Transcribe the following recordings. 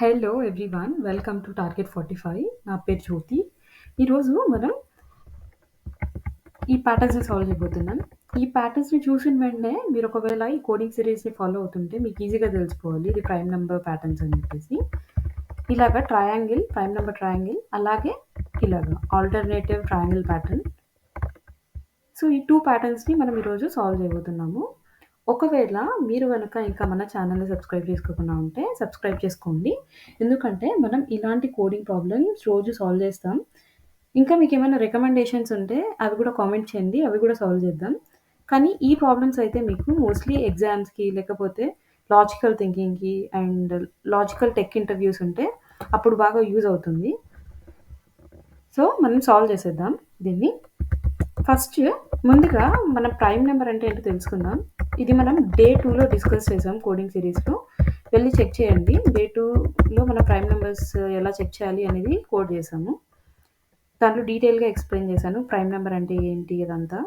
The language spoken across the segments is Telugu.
Hello everyone. Welcome to target 45. నా పేరు జ్యోతి. ఈరోజు మనం ఈ ప్యాటర్న్స్‌ని సాల్వ్ చేయబోతున్నాం. ఈ ప్యాటర్న్స్‌ని చూసిన వెంటనే మీరు ఒకవేళ ఈ కోడింగ్ సిరీస్‌ని ఫాలో అవుతుంటే మీకు ఈజీగా తెలిసిపోవాలి ఇది ప్రైమ్ నంబర్ ప్యాటర్న్స్ అని చెప్పేసి. ఇలాగ ట్రయాంగిల్, ప్రైమ్ నంబర్ ట్రయాంగిల్, అలాగే ఇలాగ ఆల్టర్నేటివ్ ట్రయాంగిల్ ప్యాటర్న్. సో ఈ 2 ప్యాటర్న్స్‌ని మనం ఈరోజు సాల్వ్ చేయబోతున్నాము. ఒకవేళ మీరు గనక ఇంకా మన ఛానల్‌ని సబ్స్క్రైబ్ చేసుకోకుండా ఉంటే సబ్స్క్రైబ్ చేసుకోండి. ఎందుకంటే మనం ఇలాంటి కోడింగ్ ప్రాబ్లమ్స్ రోజు సాల్వ్ చేస్తాం. ఇంకా మీకేమైనా రికమెండేషన్స్ ఉంటే అవి కూడా కామెంట్ చేయండి. అవి కూడా సాల్వ్ చేద్దాం. కానీ ఈ ప్రాబ్లమ్స్ అయితే మీకు మోస్ట్‌లీ ఎగ్జామ్స్‌కి లేకపోతే లాజికల్ థింకింగ్‌కి అండ్ లాజికల్ టెక్ ఇంటర్వ్యూస్ ఉంటే అప్పుడు బాగా యూజ్ అవుతుంది. సో మనం సాల్వ్ చేసేద్దాం దీన్ని. ఫస్ట్ ముందుగా మన ప్రైమ్ నెంబర్ అంటే ఏంటో తెలుసుకుందాం. ఇది మనం డే 2లో డిస్కస్ చేసాం కోడింగ్ సిరీస్‌లో. వెళ్ళి చెక్ చేయండి. డే 2లో మన ప్రైమ్ నెంబర్స్ ఎలా చెక్ చేయాలి అనేది కోడ్ చేసాము. దాంట్లో డీటెయిల్‌గా ఎక్స్‌ప్లెయిన్ చేశాను. ప్రైమ్ నెంబర్ అంటే ఏంటి అదంతా.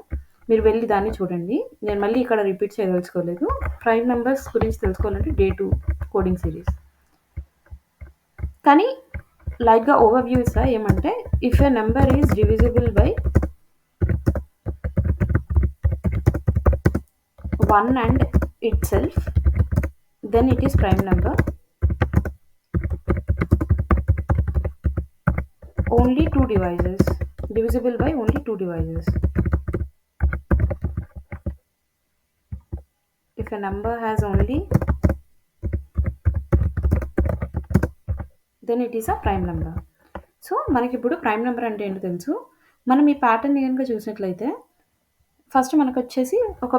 మీరు వెళ్ళి దాన్ని చూడండి. నేను మళ్ళీ ఇక్కడ రిపీట్ చేయదలుచుకోలేదు. ప్రైమ్ నెంబర్స్ గురించి తెలుసుకోవాలంటే డే 2 కోడింగ్ సిరీస్. కానీ లైట్‌గా ఓవర్‌వ్యూ ఇస్తా. ఏమంటే if a number is divisible by 1 and itself, then it is prime number. Only 2 divisors. Divisible by only 2 divisors. If a number has only, then it is a prime number. So మనకి ఇప్పుడు ప్రైమ్ నెంబర్ అంటే ఏంటో తెలుసు. మనం ఈ ప్యాటర్న్ కనుక చూసినట్లయితే ఫస్ట్ మనకు వచ్చేసి ఒక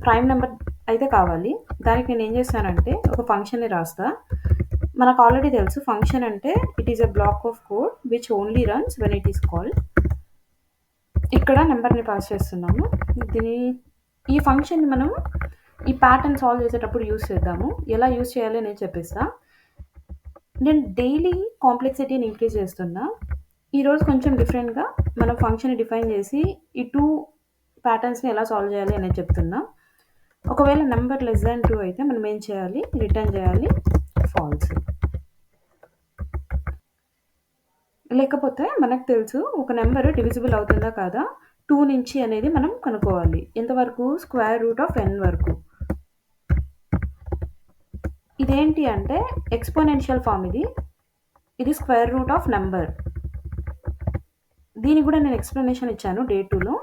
ప్రైమ్ నెంబర్ అయితే కావాలి. దానికి నేను ఏం చేస్తానంటే ఒక ఫంక్షన్ని రాస్తా. మనకు ఆల్రెడీ తెలుసు ఫంక్షన్ అంటే it is a block of code which only runs when it is called. ఇక్కడ నెంబర్ని పాస్ చేస్తున్నాము. ఈ ఫంక్షన్ని మనం ఈ ప్యాటర్న్ సాల్వ్ చేసేటప్పుడు యూజ్ చేద్దాము. ఎలా యూజ్ చేయాలో నేను చెప్పేస్తా. నేను డైలీ కాంప్లెక్సిటీని ఇంక్రీజ్ చేస్తున్నా. ఈరోజు కొంచెం డిఫరెంట్గా మనం ఫంక్షన్ డిఫైన్ చేసి ఈ 2 ప్యాటర్న్స్ని ఎలా సాల్వ్ చేయాలి అనేది చెప్తున్నా. ఒకవేళ నెంబర్ లెస్ దాన్ 2 అయితే మనం ఏం చేయాలి, రిటర్న్ చేయాలి ఫాల్స్. లేకపోతే మనకు తెలుసు ఒక నెంబర్ డివిజిబుల్ అవుతుందా కాదా 2 నుంచి అనేది మనం కనుక్కోవాలి. ఎంతవరకు, స్క్వేర్ రూట్ ఆఫ్ n వరకు. ఇదేంటి అంటే ఎక్స్పోనెన్షియల్ ఫామ్. ఇది స్క్వేర్ రూట్ ఆఫ్ నెంబర్. దీనికి కూడా నేను ఎక్స్ప్లెనేషన్ ఇచ్చాను డే 2లో.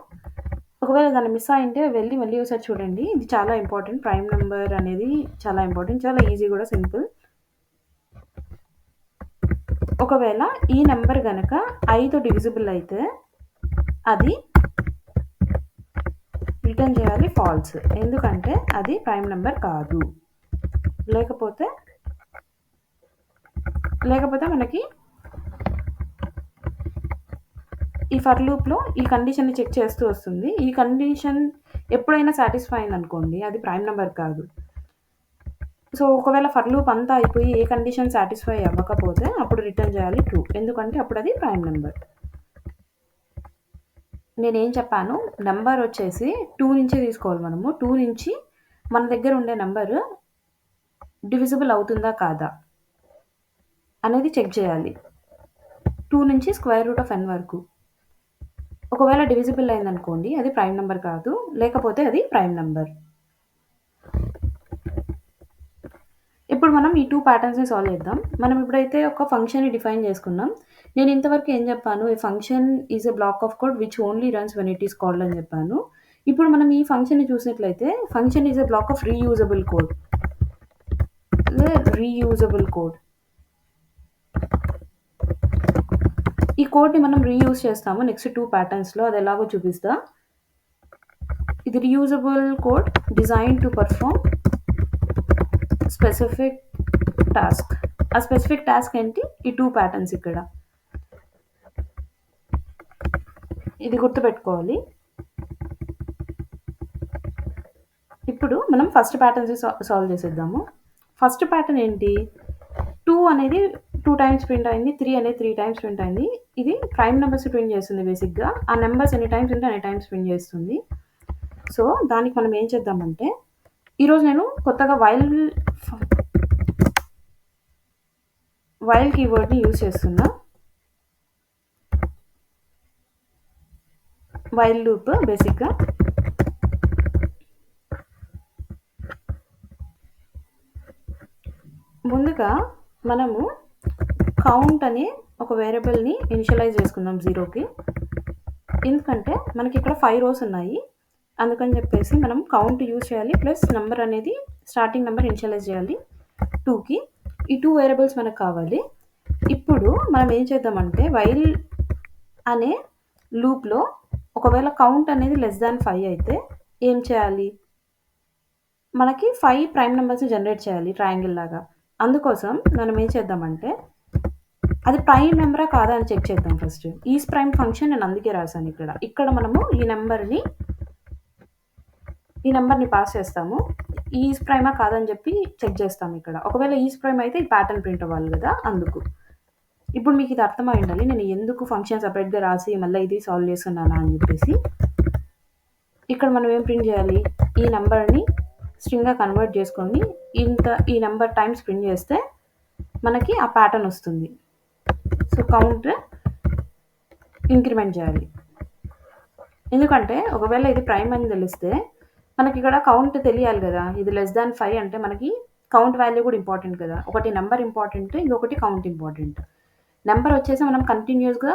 ఒకవేళ దాన్ని మిస్ అయింటే వెళ్ళి మళ్ళీ ఒకసారి చూడండి. ఇది చాలా ఇంపార్టెంట్. ప్రైమ్ నెంబర్ అనేది చాలా ఇంపార్టెంట్. చాలా ఈజీ కూడా, సింపుల్. ఒకవేళ ఈ నెంబర్ కనుక 5తో డివిజిబుల్ అయితే అది రిటర్న్ చేయాలి ఫాల్స్. ఎందుకంటే అది ప్రైమ్ నెంబర్ కాదు. లేకపోతే మనకి ఈ ఫర్ లూప్లో ఈ కండిషన్ని చెక్ చేస్తూ వస్తుంది. ఈ కండిషన్ ఎప్పుడైనా సాటిస్ఫై అయింది అనుకోండి, అది ప్రైమ్ నెంబర్ కాదు. సో ఒకవేళ ఫర్ లూప్ అంతా అయిపోయి ఏ కండిషన్ సాటిస్ఫై అవ్వకపోతే అప్పుడు రిటర్న్ చేయాలి ట్రూ. ఎందుకంటే అప్పుడు అది ప్రైమ్ నెంబర్. నేనేం చెప్పాను, నెంబర్ వచ్చేసి 2 నుంచే తీసుకోవాలి. మనము 2 నుంచి మన దగ్గర ఉండే నెంబర్ డివిజిబుల్ అవుతుందా కాదా అనేది చెక్ చేయాలి. 2 నుంచి స్క్వేర్ రూట్ ఆఫ్ n వరకు. ఒకవేళ డివిజిబుల్ అయిందనుకోండి, అది ప్రైమ్ నెంబర్ కాదు. లేకపోతే అది ప్రైమ్ నెంబర్. ఇప్పుడు మనం ఈ 2 ప్యాటర్న్స్ని సాల్వ్ చేద్దాం. మనం ఇప్పుడైతే ఒక ఫంక్షన్ని డిఫైన్ చేసుకున్నాం. నేను ఇంతవరకు ఏం చెప్పాను, a function is a block of code which only runs when it is called అని చెప్పాను. ఇప్పుడు మనం ఈ ఫంక్షన్ని చూసినట్లయితే function is a block of reusable code. ఈ కోడ్ని మనం రీయూజ్ చేస్తాము నెక్స్ట్ 2 ప్యాటర్న్స్లో. అది ఎలాగో చూపిస్తా. ఇది reusable code design to perform specific task. ఆ స్పెసిఫిక్ టాస్క్ ఏంటి, ఈ 2 ప్యాటర్న్స్ ఇక్కడ. ఇది గుర్తుపెట్టుకోవాలి. ఇప్పుడు మనం ఫస్ట్ ప్యాటర్న్స్ సాల్వ్ చేసేద్దాము. ఫస్ట్ ప్యాటర్న్ ఏంటి, 2 అనేది 2 టైమ్స్ ప్రింట్ అయింది, 3 అనేది 3 టైమ్స్ ప్రింట్ అయింది. ఇది ప్రైమ్ నెంబర్స్ ప్రింట్ చేస్తుంది బేసిక్గా. ఆ నెంబర్స్ ఎన్ని టైమ్స్ ఉంటే అన్ని టైమ్స్ ప్రింట్ చేస్తుంది. సో దానికి మనం ఏం చేద్దామంటే, ఈరోజు నేను కొత్తగా వైల్ వైల్ కీవర్డ్ని యూజ్ చేస్తున్నా. వైల్ లూప్ బేసిక్గా ముందుగా మనము కౌంట్ అనే ఒక వేరియబుల్ని ఇనిషియలైజ్ చేసుకుందాం 0కి. ఎందుకంటే మనకి ఇక్కడ 5 రోస్ ఉన్నాయి, అందుకని చెప్పేసి మనం కౌంట్ యూజ్ చేయాలి ప్లస్ నెంబర్ అనేది స్టార్టింగ్ నెంబర్ ఇనిషియలైజ్ చేయాలి 2కి. ఈ 2 వేరియబుల్స్ మనకు కావాలి. ఇప్పుడు మనం ఏం చేద్దామంటే వైల్ అనే లూప్లో ఒకవేళ కౌంట్ అనేది <5 అయితే ఏం చేయాలి, మనకి 5 ప్రైమ్ నెంబర్స్ని జనరేట్ చేయాలి ట్రయాంగిల్ లాగా. అందుకోసం మనం ఏం చేద్దామంటే అది ప్రైమ్ నెంబరా కాదా అని చెక్ చేద్దాం ఫస్ట్. ఈస్ ప్రైమ్ ఫంక్షన్ నేను అందుకే రాశాను ఇక్కడ మనము ఈ నెంబర్ని పాస్ చేస్తాము. ఈస్ ప్రైమా కాదని చెప్పి చెక్ చేస్తాము ఇక్కడ. ఒకవేళ ఈస్ ప్రైమ్ అయితే ఈ ప్యాటర్న్ ప్రింట్ అవ్వాలి కదా, అందుకు. ఇప్పుడు మీకు ఇది అర్థమై ఉండాలి నేను ఎందుకు ఫంక్షన్ సపరేట్గా రాసి మళ్ళీ ఇది సాల్వ్ చేస్తున్నానా అని చెప్పేసి. ఇక్కడ మనం ఏం ప్రింట్ చేయాలి, ఈ నెంబర్ని స్ట్రింగ్గా కన్వర్ట్ చేసుకొని ఈ నెంబర్ టైమ్స్ ప్రింట్ చేస్తే మనకి ఆ ప్యాటర్న్ వస్తుంది. సో కౌంట్ ఇంక్రిమెంట్ చేయాలి, ఎందుకంటే ఒకవేళ ఇది ప్రైమ్ అని తెలిస్తే మనకి ఇక్కడ కౌంట్ తెలియాలి కదా. ఇది <5 అంటే మనకి కౌంట్ వాల్యూ కూడా ఇంపార్టెంట్ కదా. ఒకటి నెంబర్ ఇంపార్టెంట్, ఇంకొకటి కౌంట్ ఇంపార్టెంట్. నెంబర్ వచ్చేసి మనం కంటిన్యూస్గా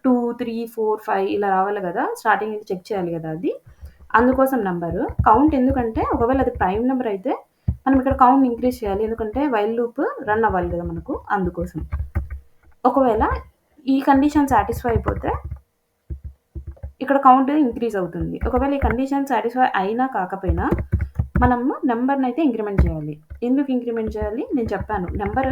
2, 3, 4, 5 ఇలా రావాలి కదా, స్టార్టింగ్ ఇది చెక్ చేయాలి కదా అది. అందుకోసం నెంబరు. కౌంట్ ఎందుకంటే ఒకవేళ అది ప్రైమ్ నెంబర్ అయితే మనం ఇక్కడ కౌంట్ ఇంక్రీజ్ చేయాలి, ఎందుకంటే వైల్ లూప్ రన్ అవ్వాలి కదా మనకు, అందుకోసం. ఒకవేళ ఈ కండిషన్ సాటిస్ఫై అయిపోతే ఇక్కడ కౌంట్ ఇంక్రీజ్ అవుతుంది. ఒకవేళ ఈ కండిషన్ సాటిస్ఫై అయినా కాకపోయినా మనం నెంబర్ని అయితే ఇంక్రిమెంట్ చేయాలి. ఎందుకు ఇంక్రిమెంట్ చేయాలి నేను చెప్పాను. నెంబర్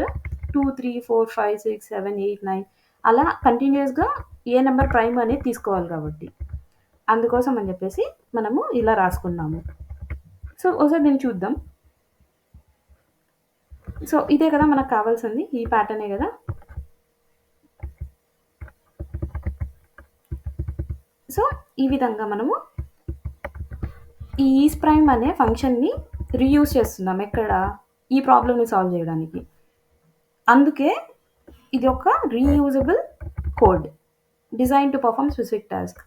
2, 3, 4, 5, 6, 7, 8, 9 అలా కంటిన్యూస్గా ఏ నెంబర్ ప్రైమ్ అనేది తీసుకోవాలి కాబట్టి, అందుకోసం అని చెప్పేసి మనము ఇలా రాసుకున్నాము. సో ఒకసారి దీన్ని చూద్దాం. సో ఇదే కదా మనకు కావాల్సింది, ఈ ప్యాటర్నే కదా. సో ఈ విధంగా మనము ఈ ఈస్ ప్రైమ్ అనే ఫంక్షన్ని రీయూజ్ చేస్తున్నాం ఎక్కడ, ఈ ప్రాబ్లమ్ని సాల్వ్ చేయడానికి. అందుకే ఇది ఒక reusable code design to perform specific task.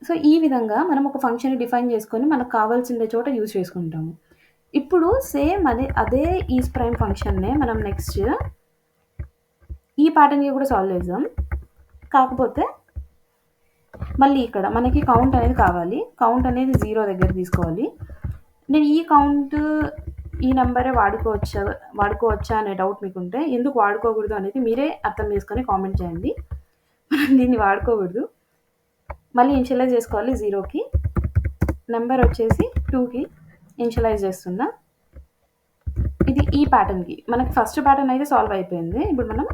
So ఈ విధంగా మనం ఒక ఫంక్షన్ని డిఫైన్ చేసుకొని మనకు కావాల్సిన చోట యూజ్ చేసుకుంటాము. ఇప్పుడు సేమ్ అదే ఈస్ ప్రైమ్ ఫంక్షన్నే మనం నెక్స్ట్ ఈ ప్యాటర్న్కి కూడా సాల్వ్ చేద్దాం. కాకపోతే మళ్ళీ ఇక్కడ మనకి కౌంట్ అనేది కావాలి. కౌంట్ అనేది 0 దగ్గర తీసుకోవాలి. నేను ఈ కౌంట్ ఈ నెంబరే వాడుకోవచ్చా అనే డౌట్ మీకుంటే, ఎందుకు వాడుకోకూడదు అనేది మీరే అర్థం చేసుకొని కామెంట్ చేయండి. మనం దీన్ని వాడుకోకూడదు, మళ్ళీ ఇనిషియలైజ్ చేసుకోవాలి 0కి. నెంబర్ వచ్చేసి 2కి ఇనిషియలైజ్ చేస్తున్నా. ఇది ఈ ప్యాటర్న్కి మనకి ఫస్ట్ ప్యాటర్న్ అయితే సాల్వ్ అయిపోయింది. ఇప్పుడు మనం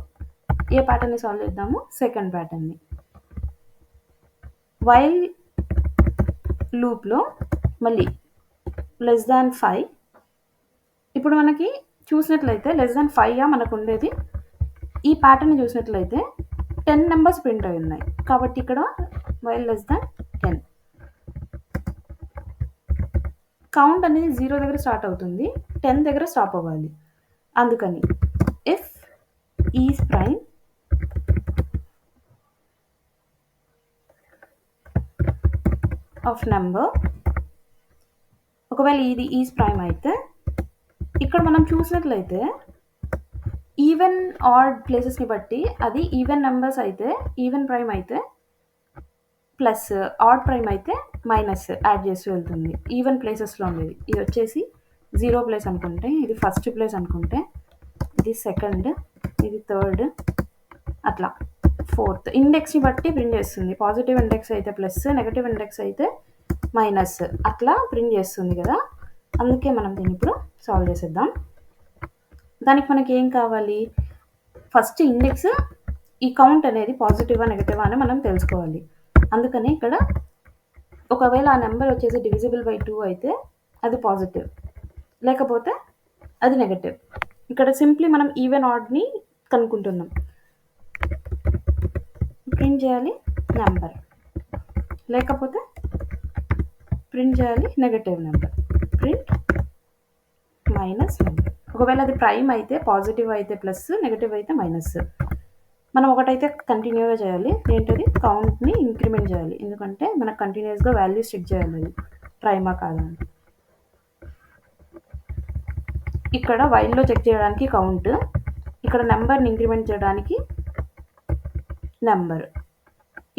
ఏ ప్యాటర్న్ని సాల్వ్ చేద్దాము, సెకండ్ ప్యాటర్న్ని. వైల్ లూప్లో మళ్ళీ <5. ఇప్పుడు మనకి చూసినట్లయితే <5 మనకు ఉండేది. ఈ ప్యాటర్న్ చూసినట్లయితే 10 నెంబర్స్ ప్రింట్ అయి ఉన్నాయి కాబట్టి ఇక్కడ వైల్ <10. కౌంట్ అనేది 0 దగ్గర స్టార్ట్ అవుతుంది, 10 దగ్గర స్టాప్ అవ్వాలి. అందుకని if is prime of number, ఒకవేళ ఇది ఈస్ ప్రైమ్ అయితే ఇక్కడ మనం చూసినట్లయితే ఈవెన్ ఆడ్ ప్లేసెస్ని బట్టి అది ఈవెన్ నెంబర్స్ అయితే ఈవెన్ ప్రైమ్ అయితే ప్లస్, ఆడ్ ప్రైమ్ అయితే మైనస్ యాడ్ చేస్తూ వెళ్తుంది ఈవెన్ ప్లేసెస్లో ఉండేది. ఇది వచ్చేసి 0 ప్లేస్ అనుకుంటే, ఇది ఫస్ట్ ప్లేస్ అనుకుంటే, ఇది సెకండ్, ఇది థర్డ్, అట్లా ఫోర్త్. ఇండెక్స్ని బట్టి ప్రింట్ చేస్తుంది. పాజిటివ్ ఇండెక్స్ అయితే ప్లస్, నెగటివ్ ఇండెక్స్ అయితే మైనస్, అట్లా ప్రింట్ చేస్తుంది కదా. అందుకే మనం దీన్ని ఇప్పుడు సాల్వ్ చేసేద్దాం. దానికి మనకి ఏం కావాలి, ఫస్ట్ ఇండెక్స్ ఈ కౌంట్ అనేది పాజిటివా నెగటివా అని మనం తెలుసుకోవాలి. అందుకని ఇక్కడ ఒకవేళ ఆ నెంబర్ వచ్చేసి డివిజిబుల్ బై 2 అయితే అది పాజిటివ్, లేకపోతే అది నెగటివ్. ఇక్కడ సింప్లీ మనం ఈవెన్ ఆడ్ని కనుక్కుంటున్నాం. ప్రింట్ చేయాలి నెంబర్, లేకపోతే ప్రింట్ చేయాలి negative number. Print minus number. ఒకవేళ అది ప్రైమ్ అయితే పాజిటివ్ అయితే ప్లస్, నెగటివ్ అయితే మైనస్. మనం ఒకటైతే కంటిన్యూగా చేయాలి, ఏంటది కౌంట్ని ఇంక్రిమెంట్ చేయాలి, ఎందుకంటే మనకు కంటిన్యూస్గా వాల్యూస్ చెక్ చేయాలి అది ప్రైమా కాదా అని. ఇక్కడ వైల్లో చెక్ చేయడానికి కౌంట్, ఇక్కడ నెంబర్ని ఇంక్రిమెంట్ చేయడానికి నెంబర్.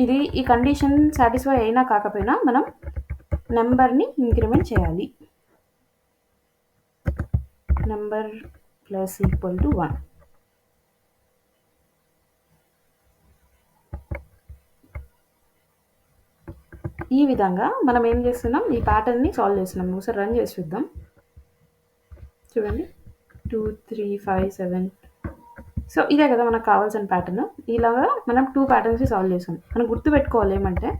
ఇది ఈ కండిషన్ సాటిస్ఫై అయినా కాకపోయినా మనం నెంబర్ని ఇంక్రిమెంట్ చేయాలి. Number plus equal to 1. ఈ విధంగా మనం ఏం చేస్తున్నాం, ఈ ప్యాటర్న్ని సాల్వ్ చేస్తున్నాం. ఒకసారి రన్ చేసి చూద్దాం. చూడండి 2 3 5 7. సో ఇదే కదా మనకు కావాల్సిన ప్యాటర్న్. ఇలాగా మనం 2 ప్యాటర్న్స్ని సాల్వ్ చేసాం. మనం గుర్తుపెట్టుకోవాలి ఏమంటే,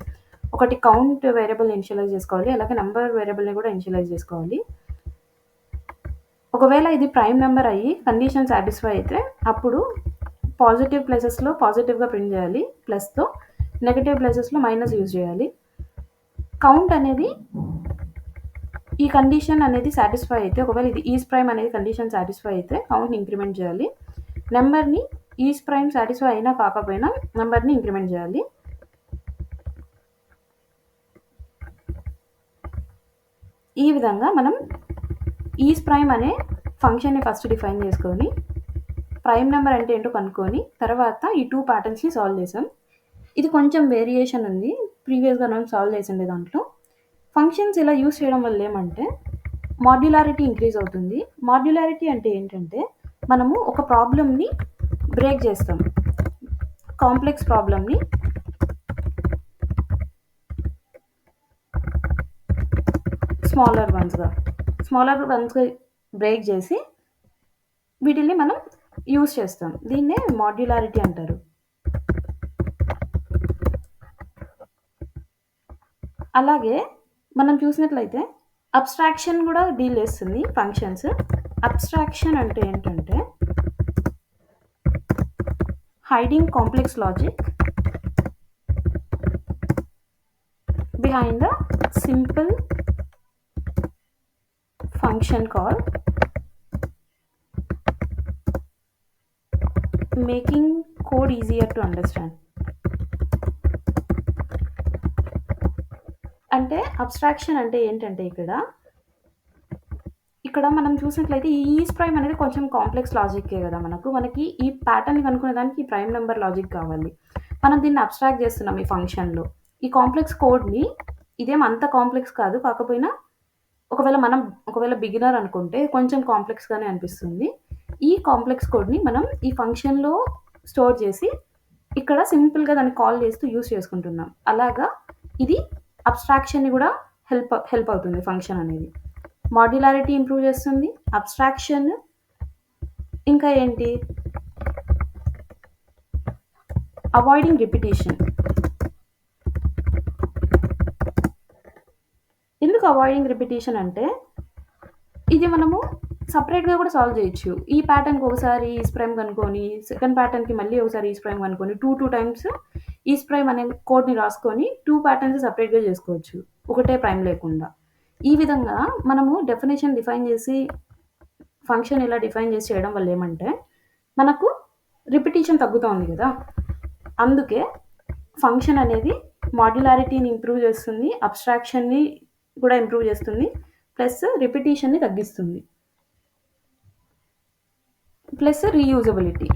ఒకటి కౌంట్ వేరియబుల్ని ఇనిషియలైజ్ చేసుకోవాలి, అలాగే నెంబర్ వేరియబుల్ని కూడా ఇనిషియలైజ్ చేసుకోవాలి. ఒకవేళ ఇది ప్రైమ్ నెంబర్ అయ్యి కండిషన్ సాటిస్ఫై అయితే అప్పుడు పాజిటివ్ ప్లేసెస్లో పాజిటివ్గా ప్రింట్ చేయాలి, ప్లస్తో. నెగటివ్ ప్లేసెస్లో మైనస్ యూజ్ చేయాలి. కౌంట్ అనేది ఈ కండిషన్ అనేది సాటిస్ఫై అయితే, ఒకవేళ ఇది ఈజ్ ప్రైమ్ అనేది కండిషన్ సాటిస్ఫై అయితే కౌంట్ని ఇంక్రిమెంట్ చేయాలి. నెంబర్ని ఈజ్ ప్రైమ్ సాటిస్ఫై అయినా కాకపోయినా నెంబర్ని ఇంక్రిమెంట్ చేయాలి. ఈ విధంగా మనం ఈజ్ ప్రైమ్ అనే ఫంక్షన్ని ఫస్ట్ డిఫైన్ చేసుకొని ప్రైమ్ నెంబర్ అంటే ఏంటో కనుక్కొని తర్వాత ఈ 2 ప్యాటర్న్స్ని సాల్వ్ చేసాం. ఇది కొంచెం వేరియేషన్ ఉంది ప్రీవియస్గా మనం సాల్వ్ చేసిండే దాంట్లో. ఫంక్షన్స్ ఇలా యూస్ చేయడం వల్ల ఏమంటే మాడ్యులారిటీ ఇంక్రీజ్ అవుతుంది. మాడ్యులారిటీ అంటే ఏంటంటే మనము ఒక ప్రాబ్లమ్ని బ్రేక్ చేస్తాం, కాంప్లెక్స్ ప్రాబ్లమ్ని స్మాలర్ వన్స్గా బ్రేక్ చేసి వీటిని మనం యూస్ చేస్తాం. దీన్నే మాడ్యులారిటీ అంటారు. అలాగే మనం చూసినట్లయితే అబ్స్ట్రాక్షన్ కూడా డీల్ చేస్తుంది ఫంక్షన్స్. అబ్స్ట్రాక్షన్ అంటే ఏంటంటే hiding complex logic behind the simple function call making code easier to understand. అంటే అబ్స్ట్రాక్షన్ అంటే ఏంటంటే ఇక్కడ మనం చూసినట్లయితే ఈ ఈజ్ ప్రైమ్ అనేది కొంచెం కాంప్లెక్స్ లాజిక్కే కదా, మనకి ఈ ప్యాటర్న్ కనుక్కునే దానికి ఈ ప్రైమ్ నెంబర్ లాజిక్ కావాలి. మనం దీన్ని అబ్స్ట్రాక్ట్ చేస్తున్నాం ఈ ఫంక్షన్లో. ఈ కాంప్లెక్స్ కోడ్ని, ఇదేం అంత కాంప్లెక్స్ కాదు, కాకపోయినా ఒకవేళ బిగినర్ అనుకుంటే కొంచెం కాంప్లెక్స్గానే అనిపిస్తుంది. ఈ కాంప్లెక్స్ కోడ్ని మనం ఈ ఫంక్షన్లో స్టోర్ చేసి ఇక్కడ సింపుల్గా దాన్ని కాల్ చేస్తూ యూస్ చేసుకుంటున్నాం. అలాగా ఇది అబ్స్ట్రాక్షన్ని కూడా హెల్ప్ అవుతుంది ఫంక్షన్ అనేది. మాడ్యులారిటీ ఇంప్రూవ్ చేస్తుంది, అబ్స్ట్రాక్షన్, ఇంకా ఏంటి, అవాయిడింగ్ రిపిటేషన్. ఎందుకు అవాయిడింగ్ రిపిటేషన్ అంటే ఇది మనము సపరేట్గా కూడా సాల్వ్ చేయొచ్చు. ఈ ప్యాటర్న్కి ఒకసారి ఈజ్ ప్రైమ్ కనుక్కొని, సెకండ్ ప్యాటర్న్కి మళ్ళీ ఒకసారి ఈజ్ ప్రైమ్ కనుక్కొని 2 టైమ్స్ ఈజ్ ప్రైమ్ అనే కోడ్ని రాసుకొని 2 ప్యాటర్న్స్ సపరేట్గా చేసుకోవచ్చు, ఒకటే ప్రైమ్ లేకుండా. ఈ విధంగా మనము డెఫినేషన్ డిఫైన్ చేసి ఫంక్షన్ ఇలా డిఫైన్ చేసి చేయడం వల్ల ఏమంటే మనకు రిపిటేషన్ తగ్గుతుంది కదా. అందుకే ఫంక్షన్ అనేది మాడ్యులారిటీని ఇంప్రూవ్ చేస్తుంది, అబ్స్ట్రాక్షన్ని కూడా ఇంప్రూవ్ చేస్తుంది, ప్లస్ రిపిటేషన్ని తగ్గిస్తుంది, ప్లస్ రీయూజబిలిటీ.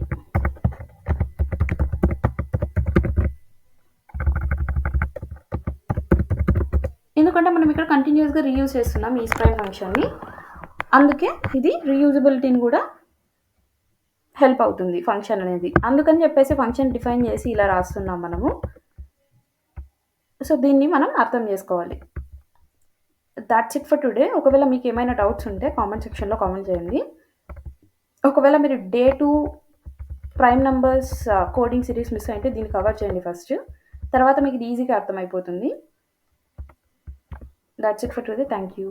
ఎందుకంటే మనం ఇక్కడ కంటిన్యూస్గా రీయూజ్ చేస్తున్నాం ఈ ప్రైమ్ ఫంక్షన్ని, అందుకే ఇది రీయూజబిలిటీని కూడా హెల్ప్ అవుతుంది ఫంక్షన్ అనేది. అందుకని చెప్పేసి ఫంక్షన్ డిఫైన్ చేసి ఇలా రాస్తున్నాం మనము. సో దీన్ని మనం అర్థం చేసుకోవాలి. That's it for today. ఒకవేళ మీకు ఏమైనా డౌట్స్ ఉంటే కామెంట్ సెక్షన్లో కామెంట్ చేయండి. ఒకవేళ మీరు Day 2 prime numbers coding series miss అయితే దీన్ని కవర్ చేయండి ఫస్ట్, తర్వాత మీకు ఇది ఈజీగా అర్థమైపోతుంది. That's it for today. Thank you.